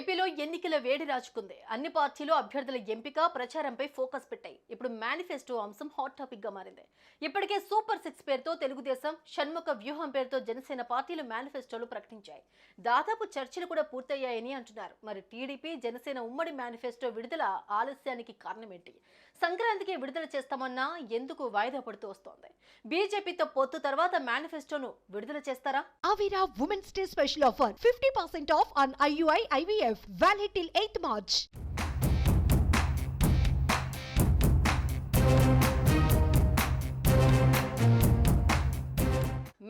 ఏపీలో ఎన్నికల వేడి రాజుకుంది. అన్ని పార్టీలు అభ్యర్థుల ఎంపిక, ప్రచారంపై ఫోకస్ పెట్టాయి. ఇప్పుడు మేనిఫెస్టో అంశం హాట్ టాపిక్ గా మారింది. ఇప్పటికే సూపర్ 6 పేరుతో తెలుగుదేశం, షణ్ముఖ వ్యూహం పేరుతో జనసేన పార్టీలు మేనిఫెస్టోలు ప్రకటించాయి. దాదాపు చర్చలు కూడా పూర్తయ్యాయని అంటున్నారు. మరి టీడీపీ, జనసేన ఉమ్మడి మేనిఫెస్టో విడుదల ఆలస్యానికి కారణమేంటి? సంక్రాంతికి విడుదల చేస్తామన్నా ఎందుకు వాయిదా పడుతూ వస్తోంది? బీజేపీతో పొత్తు తర్వాత మేనిఫెస్టోను విడుదల చేస్తారా? Avira Women's Day special offer 50% off on IUI IVF valid till 8th March.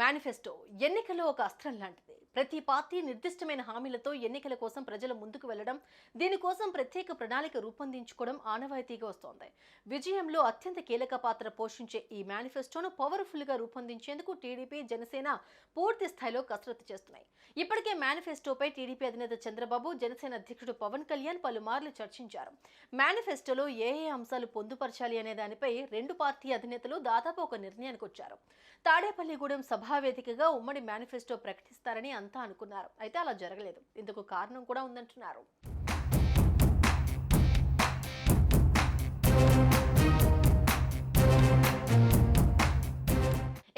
Manifesto ఎన్నికల్లో ఒక అస్త్రం లాంటిది. ప్రతి పార్టీ నిర్దిష్టమైన హామీలతో ఎన్నికల కోసం ప్రజల ముందుకు వెళ్లడం, దీనికోసం ప్రత్యేక ప్రణాళిక రూపొందించుకోవడం ఆనవాయితీగా వస్తోంది. విజయంలో అత్యంత కీలక పాత్ర పోషించే ఈ మేనిఫెస్టోను పవర్ఫుల్ గా రూపొందించేందుకు టీడీపీ, జనసేన పూర్తి స్థాయిలో కసరత్తు చేస్తున్నాయి. ఇప్పటికే మేనిఫెస్టోపై టీడీపీ అధినేత చంద్రబాబు, జనసేన అధ్యక్షుడు పవన్ కళ్యాణ్ పలుమార్లు చర్చించారు. మేనిఫెస్టోలో ఏ అంశాలు పొందుపరచాలి అనే దానిపై రెండు పార్టీ అధినేతలు దాదాపు ఒక నిర్ణయానికి వచ్చారు. తాడేపల్లిగూడెం సభావేదికగా ఉమ్మడి మేనిఫెస్టో ప్రకటిస్తారని అంతా అనుకున్నారు. అయితే అలా జరగలేదు. ఇందుకు కారణం కూడా ఉందంటున్నారు.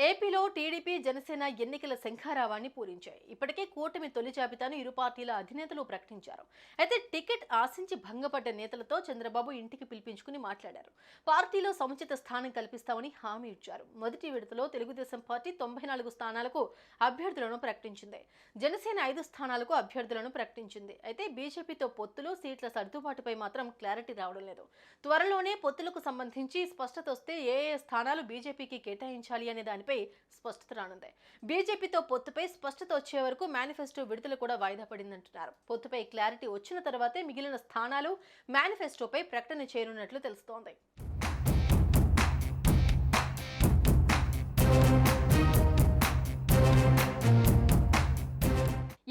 ఏపీలో టీడీపీ, జనసేన ఎన్నికల శంఖారావాన్ని పూరించాయి. ఇప్పటికే కూటమి తొలి జాబితాను ఇరు పార్టీల అధినేతలు ప్రకటించారు. అయితే టికెట్ ఆశించి భంగపడ్డ నేతలతో చంద్రబాబు ఇంటికి పిలిపించుకుని మాట్లాడారు. పార్టీలో సముచిత స్థానం కల్పిస్తామని హామీ ఇచ్చారు. మొదటి విడతలో తెలుగుదేశం పార్టీ 94 స్థానాలకు అభ్యర్థులను ప్రకటించింది. జనసేన 5 స్థానాలకు అభ్యర్థులను ప్రకటించింది. అయితే బీజేపీతో పొత్తులు, సీట్ల సర్దుబాటుపై మాత్రం క్లారిటీ రావడం లేదు. త్వరలోనే పొత్తులకు సంబంధించి స్పష్టత వస్తే ఏ స్థానాలు బీజేపీకి కేటాయించాలి అనే దానిపై స్పష్టత రానుంది. బీజేపీతో పొత్తుపై స్పష్టత వచ్చే వరకు మేనిఫెస్టో విడుదల కూడా వాయిదా పడిందంటున్నారు. పొత్తుపై క్లారిటీ వచ్చిన తర్వాతే మిగిలిన స్థానాలు మేనిఫెస్టోపై ప్రకటన చేయనున్నట్లు తెలుస్తోంది.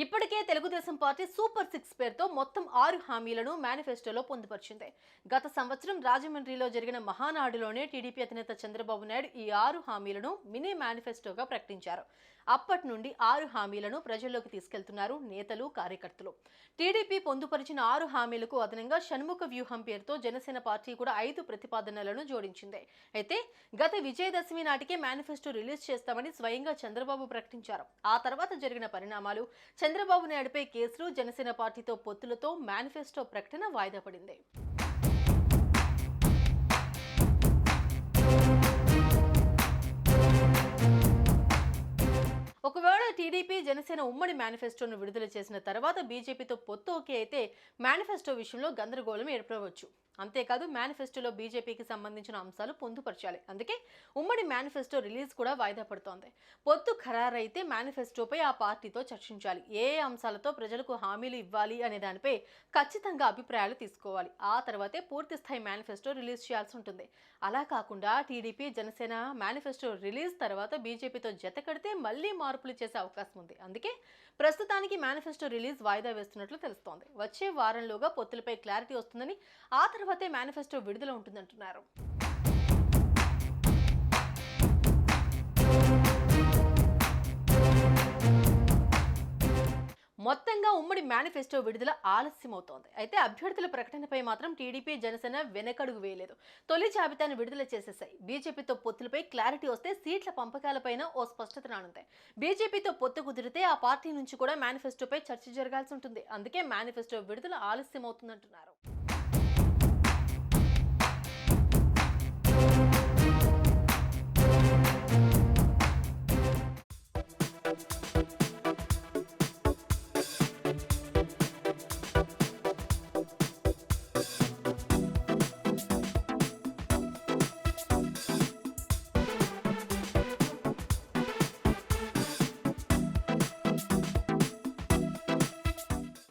ఇప్పటికే తెలుగుదేశం పార్టీ సూపర్ 6 పేరుతో మొత్తం 6 హామీలను మేనిఫెస్టోలో పొందుపరిచింది. గత సంవత్సరం రాజమండ్రిలో జరిగిన మహానాడులోనే టీడీపీ అధినేత చంద్రబాబు నాయుడు ఈ 6 హామీలను మినీ మేనిఫెస్టోగా ప్రకటించారు. అప్పటి నుండి 6 హామీలను ప్రజల్లోకి తీసుకెళ్తున్నారు నేతలు, కార్యకర్తలు. టీడీపీ పొందుపరిచిన 6 హామీలకు అదనంగా షణ్ముఖ వ్యూహం పేరుతో జనసేన పార్టీ కూడా 5 ప్రతిపాదనలను జోడించింది. అయితే గత విజయదశమి నాటికే మేనిఫెస్టో రిలీజ్ చేస్తామని స్వయంగా చంద్రబాబు ప్రకటించారు. ఆ తర్వాత జరిగిన పరిణామాలు, చంద్రబాబు నాయుడుపై కేసులు, జనసేన పార్టీతో పొత్తులతో మేనిఫెస్టో ప్రకటన వాయిదా పడింది. ఒకవేళ టీడీపీ, జనసేన ఉమ్మడి మేనిఫెస్టోను విడుదల చేసిన తర్వాత బీజేపీతో పొత్తు ఓకే అయితే మేనిఫెస్టో విషయంలో గందరగోళం ఏర్పడవచ్చు. అంతేకాదు మేనిఫెస్టోలో బీజేపీకి సంబంధించిన అంశాలు పొందుపరచాలి. అందుకే ఉమ్మడి మేనిఫెస్టో రిలీజ్ కూడా వాయిదా పడుతోంది. పొత్తు ఖరారైతే మేనిఫెస్టోపై ఆ పార్టీతో చర్చించాలి. ఏ అంశాలతో ప్రజలకు హామీలు ఇవ్వాలి అనే దానిపై ఖచ్చితంగా అభిప్రాయాలు తీసుకోవాలి. ఆ తర్వాతే పూర్తి స్థాయి మేనిఫెస్టో రిలీజ్ చేయాల్సి ఉంటుంది. అలా కాకుండా టీడీపీ, జనసేన మేనిఫెస్టో రిలీజ్ తర్వాత బీజేపీతో జత కడితే మళ్లీ మార్పులు చేసే అవకాశం ఉంది. అందుకే ప్రస్తుతానికి మేనిఫెస్టో రిలీజ్ వాయిదా వేస్తున్నట్లు తెలుస్తోంది. వచ్చే వారంలోగా పొత్తులపై క్లారిటీ వస్తుందని, ఆ తర్వాతే మేనిఫెస్టో విడుదల ఉంటుందంటున్నారు. మొత్తంగా ఉమ్మడి మేనిఫెస్టో విడుదల ఆలస్యమవుతోంది. అయితే అభ్యర్థుల ప్రకటనపై మాత్రం టీడీపీ, జనసేన వెనకడుగు వేయలేదు. తొలి జాబితాను విడుదల చేసేశాయి. బీజేపీతో పొత్తులపై క్లారిటీ వస్తే సీట్ల పంపకాలపైన ఓ స్పష్టత రానుంది. బీజేపీతో పొత్తు కుదిరితే ఆ పార్టీ నుంచి కూడా మేనిఫెస్టోపై చర్చ జరగాల్సి ఉంటుంది. అందుకే మేనిఫెస్టో విడుదల ఆలస్యమవుతుందంటున్నారు.